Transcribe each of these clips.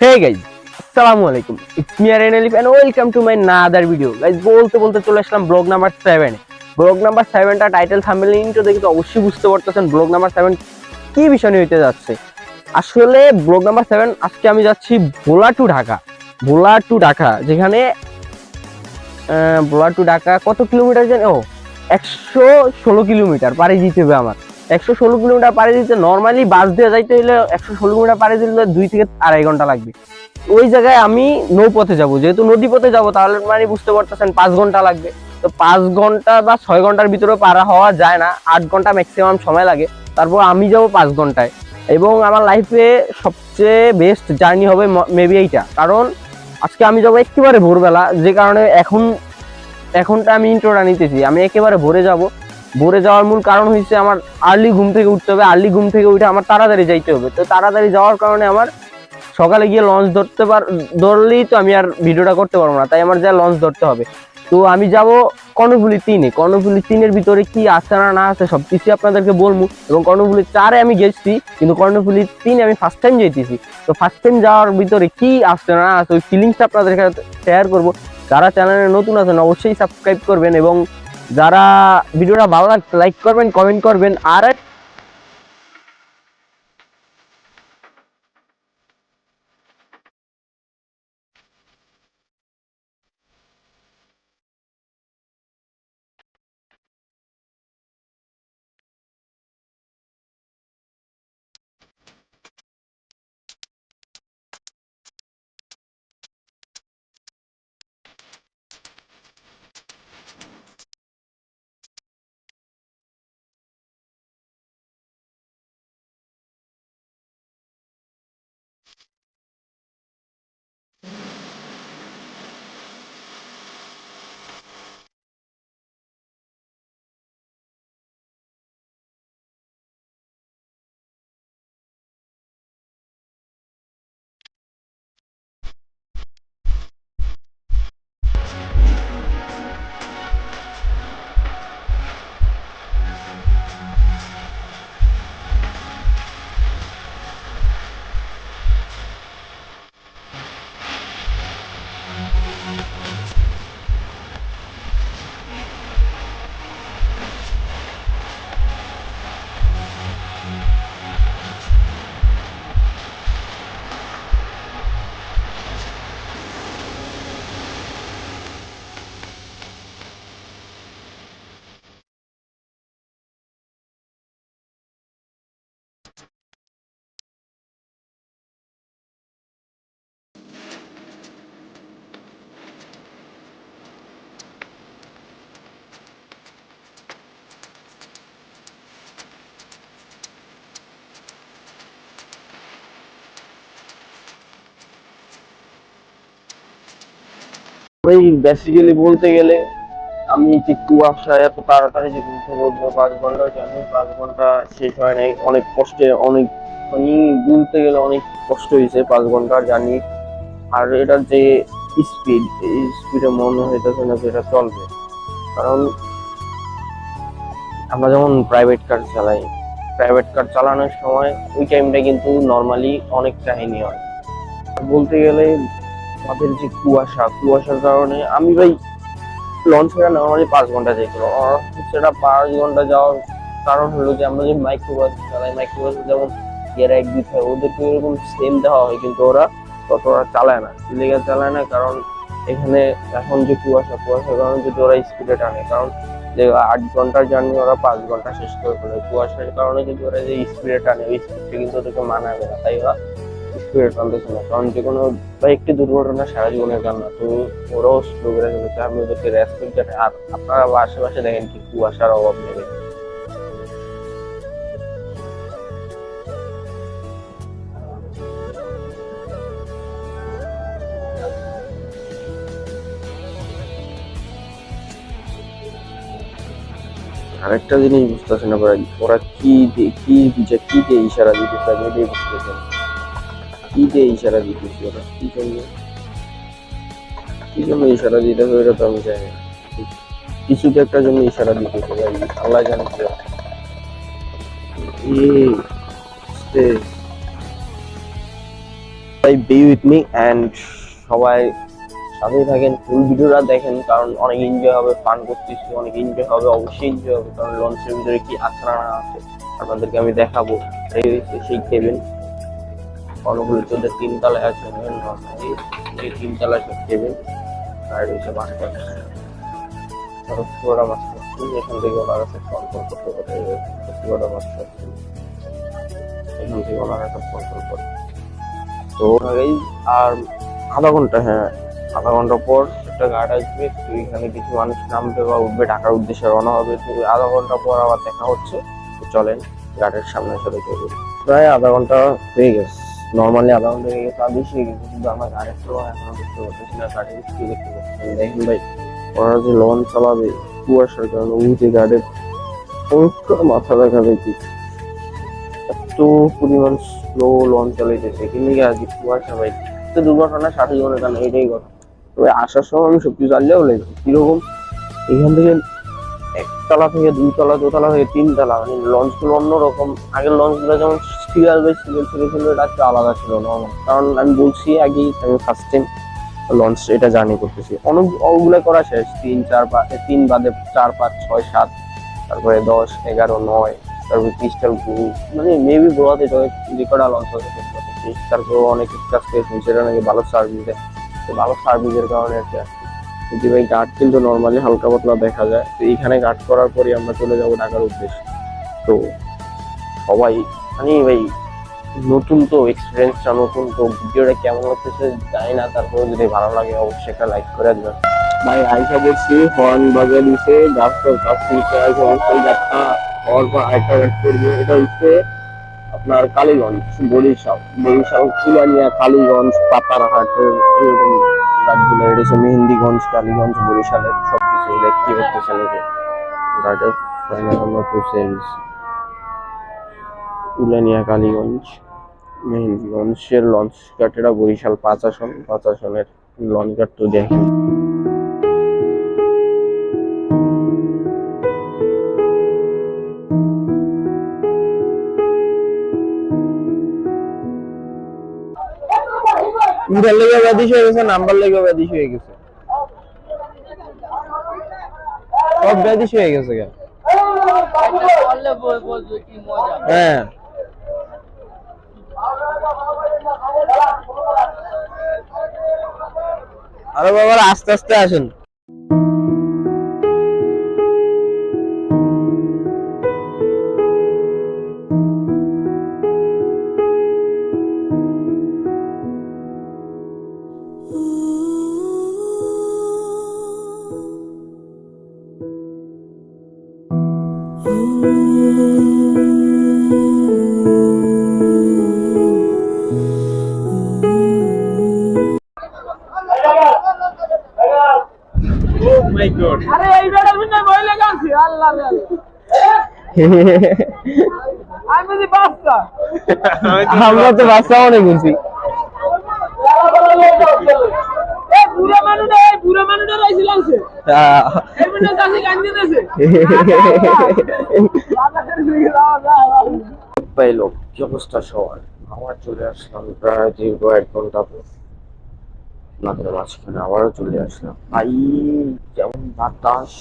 Hey guys, আসসালামু আলাইকুম। It's me Arenalif and welcome to my another video. Guys, বলতে চলে আসলাম ব্লগ নাম্বার 7 এ। Blog number 7 টা title thumbnail intro দেখে তো অবশ্যই বুঝতে পারতেছেন ব্লগ নাম্বার 7 কি বিষয় নিয়ে হতে যাচ্ছে। আসলে ব্লগ নাম্বার 7 আজকে আমি যাচ্ছি ভোলা টু ঢাকা। ভোলা টু ঢাকা যেখানে ভোলা টু ঢাকা কত কিলোমিটার জানেন? 116 কিলোমিটার পাড়ি দিতে হবে আমার। 116 কিলোমিটার পাড়ি দিতে নর্মালি বাস দিয়ে যাইতে হলে 116 কিলোমিটার পাড়ি দিতে 2 থেকে 2.5 ঘন্টা লাগবে। ওই জায়গায় আমি নৌপথে যাব, যেহেতু নদী পথে যাব তাহলে মানে বুঝতে পারতেছেন 5 ঘন্টা লাগবে। তো 5 ঘন্টা বা 6 ঘন্টার ভিতরে পারা হওয়া যায় না, 8 ঘন্টা ম্যাক্সিমাম সময় লাগে। তারপর আমি যাব 5 ঘন্টায়, এবং আমার লাইফে সবচেয়ে বেস্ট জার্নি হবে মেবি এইটা। কারণ আজকে আমি যাবো একেবারে ভোরবেলা, যে কারণে এখনটা আমি ইন্ট্রোটা নিতেছি। আমি একেবারে ভোরে যাব। ভোরে যাওয়ার মূল কারণ হচ্ছে আমার আর্লি ঘুম থেকে উঠতে হবে, আর্লি ঘুম থেকে উঠে আমার তাড়াতাড়ি যাইতে হবে। তো তাড়াতাড়ি যাওয়ার কারণে আমার সকালে গিয়ে লঞ্চ ধরলেই তো আমি আর ভিডিওটা করতে পারবো না, তাই আমার যা লঞ্চ ধরতে হবে। তো আমি যাব কর্ণফুলী 3-এ। কর্ণফুলী 3-এর ভিতরে কি আছে না আছে সব কিছু আপনাদেরকে বলবো। এবং কর্ণফুলী 4-এ আমি গেছি, কিন্তু কর্ণফুলী 3-এ আমি ফার্স্ট টাইম যেতেছি। তো ফার্স্ট টাইম যাওয়ার ভিতরে কি আছে না আছে ওই ফিলিংসটা আপনাদের সাথে শেয়ার করবো। যারা চ্যানেলে নতুন আছেন অবশ্যই সাবস্ক্রাইব করবেন, এবং যারা ভিডিওটা ভালো লাগছে লাইক করবেন, কমেন্ট করবেন। আর ওই বেসিক্যালি বলতে গেলে আমি যে কুয়াশা এত তাড়াতাড়ি যে ঘুরতে বলবো 5 ঘন্টা জানি, 5 ঘন্টা শেষ হয় নাই। অনেক কষ্টে, অনেক মানে বলতে গেলে অনেক কষ্ট হয়েছে 5 ঘন্টার জার্নি। আর এটার যে স্পিড, এই স্পিডে মনে হইতেছে না যে এটা চলবে। কারণ আমরা যেমন প্রাইভেট কার চালাই, প্রাইভেট কার চালানোর সময় ওই টাইমটা কিন্তু নর্মালি অনেক কাহিনী হয়। বলতে গেলে আমাদের যে কুয়াশার কারণে আমি ভাই লঞ্চ করে নর্মালি 5 ঘন্টা যাইছিল। সেটা 5 ঘন্টা যাওয়ার কারণ হলো যে আমরা যে মাইক্রোবাস চালাই, মাইক্রোবাস যেমন এর 1-2 হয় ওদেরকে এরকম সেম দেওয়া হয়, কিন্তু ওরা ততটা চালায় না। ইলিগাল চালায় না, কারণ এখানে এখন যে কুয়াশার কারণে যদি ওরা স্পিডে টানে, কারণ যে 8 ঘন্টার জার্নি ওরা 5 ঘন্টা শেষ করে ফেলে। কুয়াশার কারণে যদি ওরা যে স্পিডে টানে ওই স্পিডটা কিন্তু ওদেরকে মানাবে না, তাই ওরা স্পিডে টানতেছে না। কারণ যে কোনো বা একটি দুর্ঘটনা সারা জীবনের গান না, তো ওরাও স্লো করে চলেছে। আমি ওদেরকে রেসপেক্ট জানাই। আর আপনারা আশেপাশে দেখেন কি কুয়াশার অভাব নেই। আরেকটা জিনিস বুঝতেছে না ভাই, ওরা কি দিয়ে ইশারা দিতেছে, আমি এটাই বুঝতেছি না। কি দিয়ে ইশারা দিতেছে ওরা, কি জন্য ইশারা দিতেছে ওইটা তো আমি জানি না। কিছু তো একটা জন্য ইশারা দিতেছে ভাই, আল্লাহ জানে কি। ভাই বি উইথ মি এন্ড সবাই সাথেই থাকেন, ফুল ভিডিওটা দেখেন, কারণ অনেক এনজয় হবে, ফান করতেছি, অনেক এনজয় হবে, অবশ্যই এনজয় হবে, কারণ লঞ্চের ভিতরে কি আছে না আছে আপনাদেরকে আমি দেখাবো। সেই কেবিন অনেকগুলো চোদ্দ 3 তলায় আছে, নর্মালি এই 3 তলায় সব কেবিন। আর এসে মাস্টার পুরোটা মাস্টার এখান থেকে ওনার কাছে কন্ট্রোল করতে পারে, পুরোটা মাস্টার এখান থেকে ওনারা সব কন্ট্রোল করে। তো আর আধা ঘন্টা, হ্যাঁ আধা ঘন্টা পর একটা গার্ড আসবে, তো এখানে কিছু মানুষ নামবে বা উঠবে, ঢাকার উদ্দেশ্যে রওনা হবে। তো আধা ঘন্টা পর আবার দেখা হচ্ছে, তো চলেন গার্ডের সামনে চলে যাবো। প্রায় আধা ঘন্টা হয়ে গেছে, নর্মালি আধা ঘন্টা হয়ে গেছে, আর বেশি হয়ে গেছে, কিন্তু আমার গাড়ির তো এখনো দেখতে পাচ্ছি না, গাড়ির কি দেখতে পাচ্ছেন দেখেন ভাই, ওরা যে লঞ্চ চালাবে কুয়াশার কারণে উঠে গাড়ির মাথা দেখা যাইতেছে, এত পরিমাণ স্লো লঞ্চ চালাইতেছে, কিন্তু আজকে কুয়াশা ভাই তো দুর্ঘটনা 60 জনের কারণে, এটাই কথা। তবে আসার সময় আমি সবকিছু জানলেও লেগেছি কিরকম, এখান থেকে 1 তলা থেকে 2 তলা, 2 তলা থেকে 3 তলা, মানে লঞ্চ গুলো অন্যরকম। আগের লঞ্চ গুলো যেমন সিরিয়াল বাই সিরিয়াল ছিল, এটা একটু আলাদা ছিল নর্মাল, কারণ আমি বলছি আগেই, আমি ফার্স্ট টাইম লঞ্চ এটা জার্নি করতেছি। অনেক ওগুলো করা শেষ, 3 4 5 3 বাদে 4 5 6 7, তারপরে 10 11 9, তারপরে ক্রিস্টাল ব্লু, মানে মেবি গোয়াতে যে কটা লঞ্চ হচ্ছে তারপর অনেক কাছ থেকে শুনছে এটা নাকি ভালো সার্ভিস দেয়, তো ভালো সার্ভিসের কারণে আর কি আসছে। কিন্তু ভাই গার্ড কিন্তু নর্মালি হালকা পাতলা দেখা যায়, তো এইখানে গার্ড করার পরে আমরা চলে যাবো ঢাকার উদ্দেশ্যে। তো সবাই মানে ভাই নতুন তো, এক্সপিরিয়েন্সটা নতুন, তো ভিডিওটা কেমন লাগতেছে জানি না, তারপরে যদি ভালো লাগে অবশ্যই একটা লাইক করে দেবেন ভাই। আইসা বলছি হর্ন বাজে দিছে, গাছটার কাছ থেকে যাত্রা হওয়ার পর আরেকটা গাছ করবে, এটা হচ্ছে আপনার কালীগঞ্জ, বরিশাল, কুলানিয়া, কালীগঞ্জ, পাতারহাটের এরকম গাছগুলো, এটা হচ্ছে মেহেন্দিগঞ্জ, কালীগঞ্জ, বরিশালের সবকিছু দেখতে করতেছেন। এই যে গাছের ফাইনাল আমরা পৌঁছে গেছি কুলানিয়া, কালীগঞ্জ, মেহেন্দিগঞ্জের লঞ্চ ঘাট, এটা বরিশাল 5 আসন, 5 আসনের লঞ্চ ঘাট তো দেখেন। উঠার লেগে ব্যাধিস হয়ে গেছে, নাম্বার লেগে ব্যাধিস হয়ে গেছে, সব ব্যাধিস হয়ে গেছে। হ্যাঁ আরে বাবা আস্তে আস্তে আসেন। আরে এইবার আমি না ভয় লাগাছি আল্লাহ আমি যে বাচ্চা, আমরা তো বাচ্চা অনেক বুঝি। বুড়া মানুষটা রাইছিল আছে এই মনে কাছে গান দিতেছে পাইলো কি অবস্থা সবার, আমার চলে আসলাম প্রায় দীর্ঘ 1 ঘন্টা পর, আপনাদের মাঝখানে আবারও চলে আসলাম ভাই। যেমন বাতাস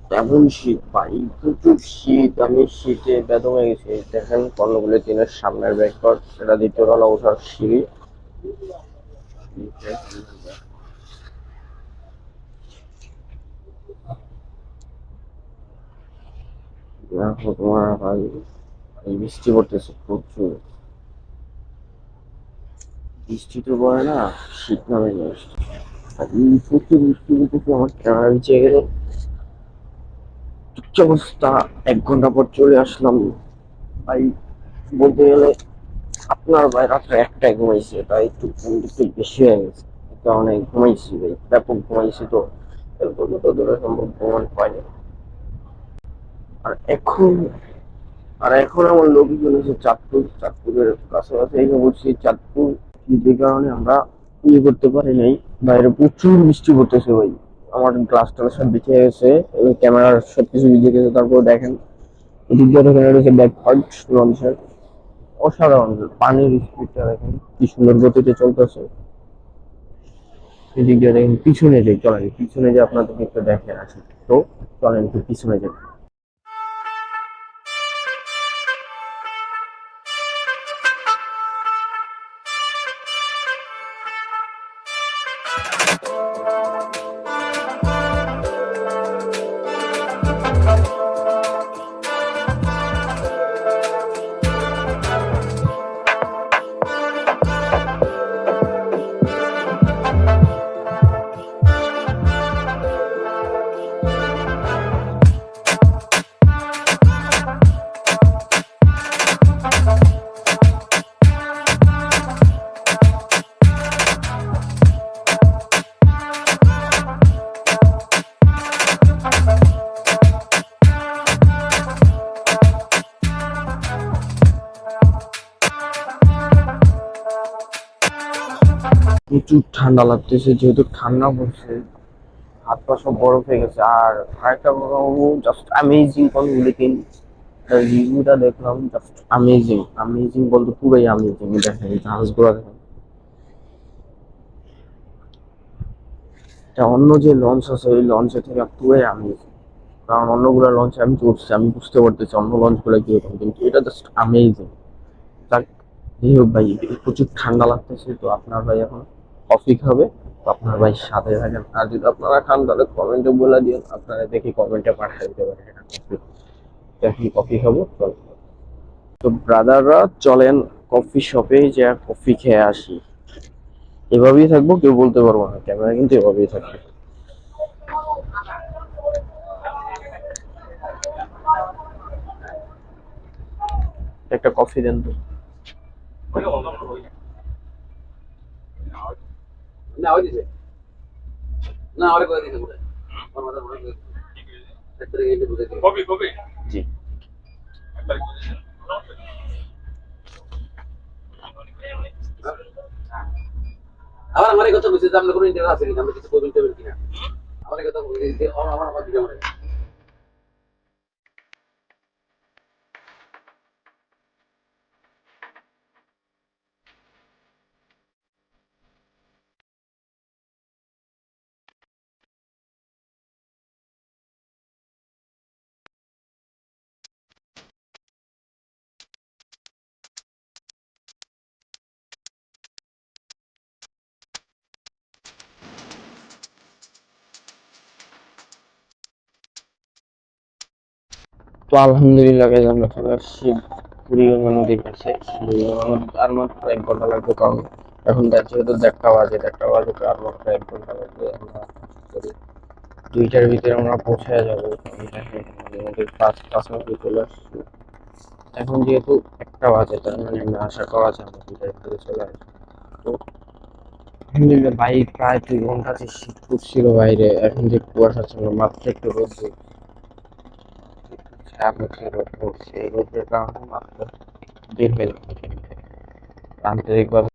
তেমন শীত ভাই, প্রচুর শীত, আমি শীতে বেদম হয়ে গেছি। দেখেন কর্ণগুলি টিনের সামনের ব্যাকপার্ট, সেটা 2য় তলা ওঠার সিঁড়ি। তোমার ভাই বৃষ্টি পড়তেছে প্রচুর, বৃষ্টি তো পড়ে না, শীত নামে প্রচুর বৃষ্টি পড়তেছে, আমার ক্যামেরা নিচে গেল কি অবস্থা। 1 ঘন্টা পর চলে আসলাম ভাই, বলতে গেলে আপনার ভাই রাত্রে 1টায় ঘুমাইছে, তাই একটু বেশি হয়ে গেছে, অনেক ঘুমাইছি ভাই, ব্যাপক ঘুমাইছি, তো এরপর তো দূরে সম্ভব ঘুমান পাইনি। আর এখন আমার লোকজন হচ্ছে চাঁদপুরের কাছাকাছি এসে বলছি, চাঁদপুর যে কারণে আমরা ইয়ে করতে পারি নাই, বাইরে প্রচুর বৃষ্টি পড়তেছে ভাই, আমার গ্লাস টালাস সব বেঁচে গেছে, ক্যামেরার সবকিছু ভিজে গেছে। তারপর দেখেন এদিক দিয়ে রয়েছে ব্যাক পার্ট লঞ্চের, অসাধারণ, পানির স্পিডটা দেখেন কি সুন্দর গতিতে চলতেছে। এদিক দিয়ে দেখেন পিছনে যে, চলেন পিছনে যে আপনাদেরকে একটু দেখে আসি। তো চলেন একটু পিছনে যাই। প্রচুর ঠান্ডা লাগতেছে, যেহেতু ঠান্ডা পড়ছে হাত পা সব বরফ হয়ে গেছে। আর আরেকটা জাস্ট অ্যামেজিং কোন লুকিং রিভিউটা দেখলাম, জাস্ট অ্যামেজিং। অ্যামেজিং বলতে পুরোই অ্যামেজিং। দেখেন জাহাজগুলো দেখেন, এটা অন্য যে লঞ্চ আছে ওই লঞ্চের থেকে পুরোই অ্যামেজিং। কারণ অন্যগুলো লঞ্চে আমি চড়ছি, আমি বুঝতে পারতেছি অন্য লঞ্চগুলো কিরকম, কিন্তু এটা জাস্ট অ্যামেজিং। যাক, যাই হোক ভাই, প্রচুর ঠান্ডা লাগতেছে, তো আপনার ভাই এখন কফি খাবে। তো আপনার ভাই সাথে থাকেন, আর যদি আপনারা খান তাহলে কমেন্টে বলে দিন, আপনারা দেখি কমেন্টে পাঠিয়ে দিতে পারেন এটা কফি। দেখি কফি খাবো চল। তো ব্রাদাররা চলেন কফি শপে যে কফি খেয়ে আসি। এভাবেই থাকবো, কেউ বলতে পারবো না, ক্যামেরা কিন্তু এভাবেই থাকবে। একটা কফি দেন তো। না ওই দিছে না আরে করে দিছে পুরো আমার মাথা পুরো একটা গেলে বুঝে দিই কবি কবি জি। আবার আমার এই কথা বুঝতে যে আমরা কোনো ইন্টারভিউ আছে কিনা আমরা কিছু করতে পারি কিনা আমার এই কথা বুঝতে আমার দিকে মনে তো আলহামদুলিল্লাহ গাইস, আমরা চলে আসছি বুড়িগঙ্গা নদীর কাছে। বুড়িগঙ্গা নদী আর মাত্র 1 ঘন্টা লাগবে, কারণ এখন যেহেতু 1টা বাজে, 1টা বাজে তো আর মাত্র 1 ঘন্টা লাগবে। আমরা করি 2টার ভিতরে আমরা পৌঁছে যাবো। আমাদের 5 মিনিট চলে আসছি। এখন যেহেতু 1টা বাজে, তার মানে আমরা আশা করা যায় আমরা 2টার ভিতরে চলে আসবো। তো আলহামদুলিল্লাহ ভাই, প্রায় 2 ঘন্টা যে শীত করছিল বাইরে, এখন যে কুয়াশা ছিল, মাত্র একটু রোদ হচ্ছে, রোদ পড়ছে, এই রোদের কারণে মাত্র বের হয়ে যাচ্ছে আন্তরিকভাবে